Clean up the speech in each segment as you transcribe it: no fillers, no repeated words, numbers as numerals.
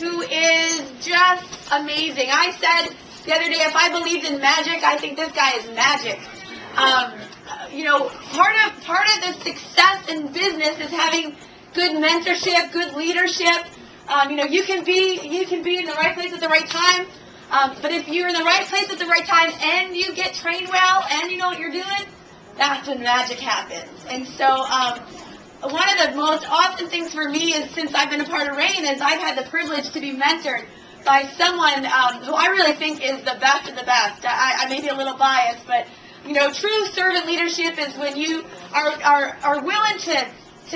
who is just amazing. I said the other day, if I believed in magic, I think this guy is magic. Part of the success in business is having good mentorship, good leadership. You can be in the right place at the right time. But if you're in the right place at the right time and you get trained well and you know what you're doing, that's when magic happens. And so one of the most awesome things for me is, since I've been a part of RAIN, is I've had the privilege to be mentored by someone who I really think is the best of the best. I may be a little biased, but true servant leadership is when you are willing to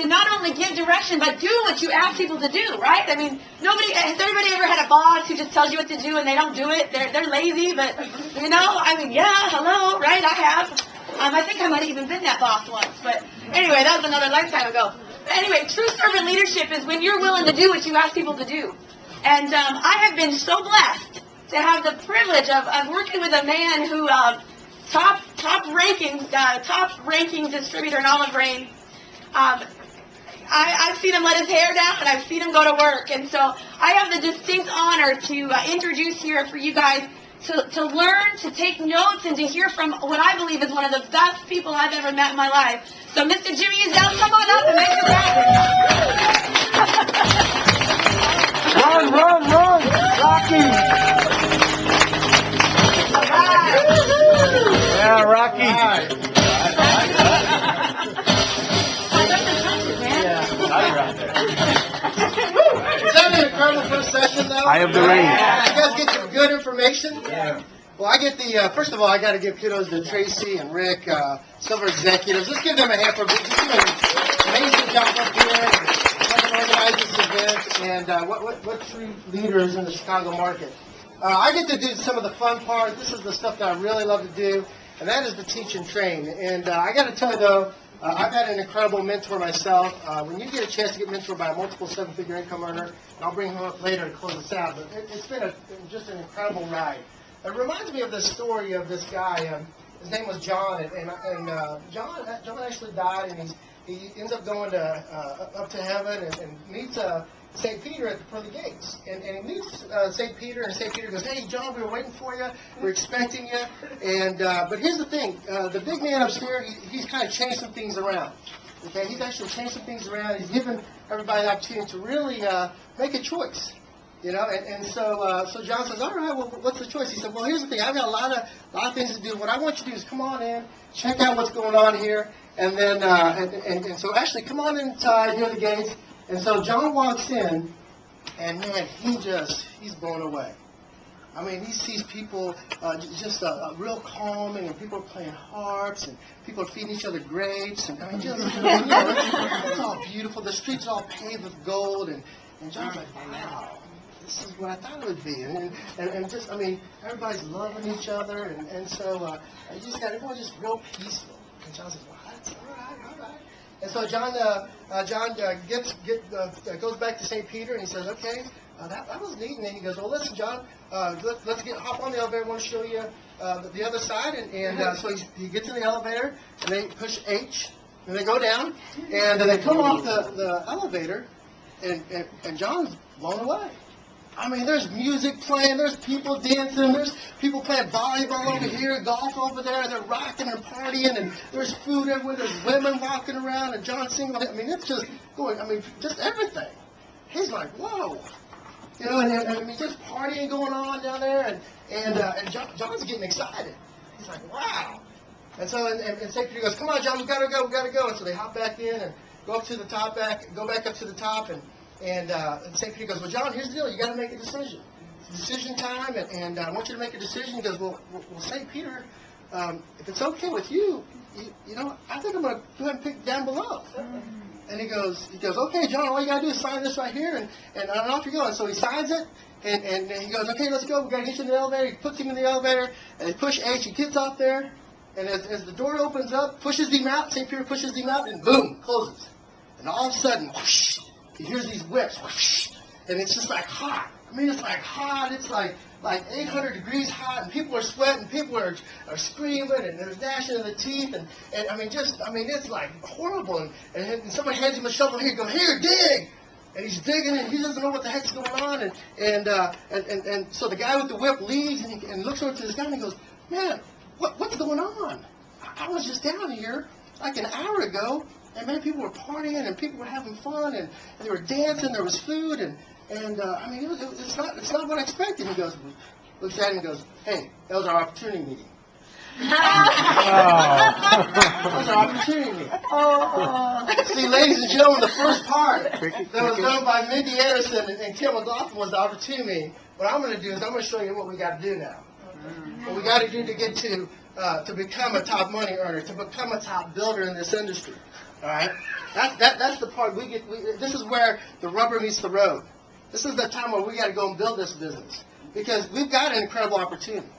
not only give direction, but do what you ask people to do, right? I mean, has everybody ever had a boss who just tells you what to do and they don't do it? They're lazy, but, yeah, hello, right? I have. I think I might have even been that boss once, but anyway, that was another lifetime ago. But anyway, true servant leadership is when you're willing to do what you ask people to do. And I have been so blessed to have the privilege of working with a man who, top ranking distributor in all of RAIN. I've seen him let his hair down, and I've seen him go to work. And so I have the distinct honor to introduce here for you guys to learn, to take notes, and to hear from what I believe is one of the best people I've ever met in my life. So Mr. Jimmy Ezzell, come on up and make your Run, Rocky! All right. Yeah, Rocky. Is that an incredible first session, though? I have the ring. You guys get some good information? Yeah. Well, I get the, first of all, I got to give kudos to Tracy and Rick, Silver Executives. Let's give them a hand for doing an amazing job up here, helping organize this event, and what true leaders in the Chicago market. I get to do some of the fun part. This is the stuff that I really love to do, and that is to teach and train. And I got to tell you, though, I've had an incredible mentor myself. When you get a chance to get mentored by a multiple seven-figure income earner, and I'll bring him up later to close this out, but it's been just an incredible ride. It reminds me of the story of this guy. His name was John, and John actually died, and he ends up going up to heaven and meets St. Peter at the pearly gates. And he meets St. Peter, and St. Peter goes, "Hey, John, we were waiting for you. We're expecting you." And but here's the thing. The big man upstairs, he's kind of changed some things around. Okay, he's actually changed some things around. He's given everybody the opportunity to really make a choice. And so John says, "All right, well, what's the choice?" He said, "Well, here's the thing. I've got a lot of things to do. What I want you to do is come on in, check out what's going on here, and then and so actually come on inside, near the gates." And so John walks in, and man, he's blown away. I mean, he sees people just real calming, and people are playing harps, and people are feeding each other grapes, and I mean, just it's all beautiful. The streets are all paved with gold, and John's like, "Wow. This is what I thought it would be," and just, I mean, everybody's loving each other, and so everyone's just real peaceful. And John says, "Well, that's all right." And so John goes back to St. Peter, and he says, "Okay, that was neat." And then he goes, "Well, listen, John, let's hop on the elevator. I want to show you the other side." And so he gets in the elevator, and they push H, and they go down, and they come off the elevator, and John's blown away. I mean, there's music playing, there's people dancing, there's people playing volleyball over here, golf over there, and they're rocking and partying, and there's food everywhere, there's women walking around, and John singing. I mean, it's just going, just everything. He's like, whoa. And I mean, just partying going on down there, and John's getting excited. He's like, wow. And so, and St. Peter goes, "Come on, John, we gotta go. And so they hop back in and go up to the top, go back up to the top, and St. Peter goes, "Well, John, here's the deal. You got to make a decision. It's decision time, and I want you to make a decision." He goes, well, St. Peter, if it's okay with you, I think I'm going to go ahead and pick down below. And he goes, "Okay, John, all you got to do is sign this right here, and off you go." And so he signs it, and he goes, "Okay, let's go. We got to get you in the elevator." He puts him in the elevator, and they push H. He gets out there, and as the door opens up, pushes him out. St. Peter pushes him out, and boom, closes. And all of a sudden, whoosh, he hears these whips, whoosh, and it's just like hot. I mean, it's like hot. It's like 800 degrees hot, and people are sweating, people are screaming, and there's gnashing of the teeth, and it's like horrible. And somebody hands him a shovel. "Here, go here, dig." and he's digging, and he doesn't know what the heck's going on, and so the guy with the whip leaves, and looks over to this guy, and he goes, man, what's going on? I was just down here like an hour ago, and man, people were partying, and people were having fun, and they were dancing, there was food, and I mean, it's not what I expected. He goes, looks at him and goes, hey, that was our opportunity meeting. That was our opportunity meeting. See, ladies and gentlemen, the first part that was done by Mindy Anderson and Kim McLaughlin was the opportunity meeting. What I'm going to do is I'm going to show you what we got to do now. What we got to do to get to become a top money earner, to become a top builder in this industry. All right? That's the part this is where the rubber meets the road. This is the time where we got to go and build this business, because we've got an incredible opportunity.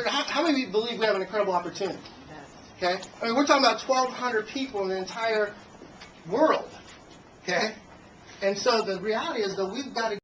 How many of you believe we have an incredible opportunity? Okay? I mean, we're talking about 1,200 people in the entire world. Okay? And so the reality is that we've got to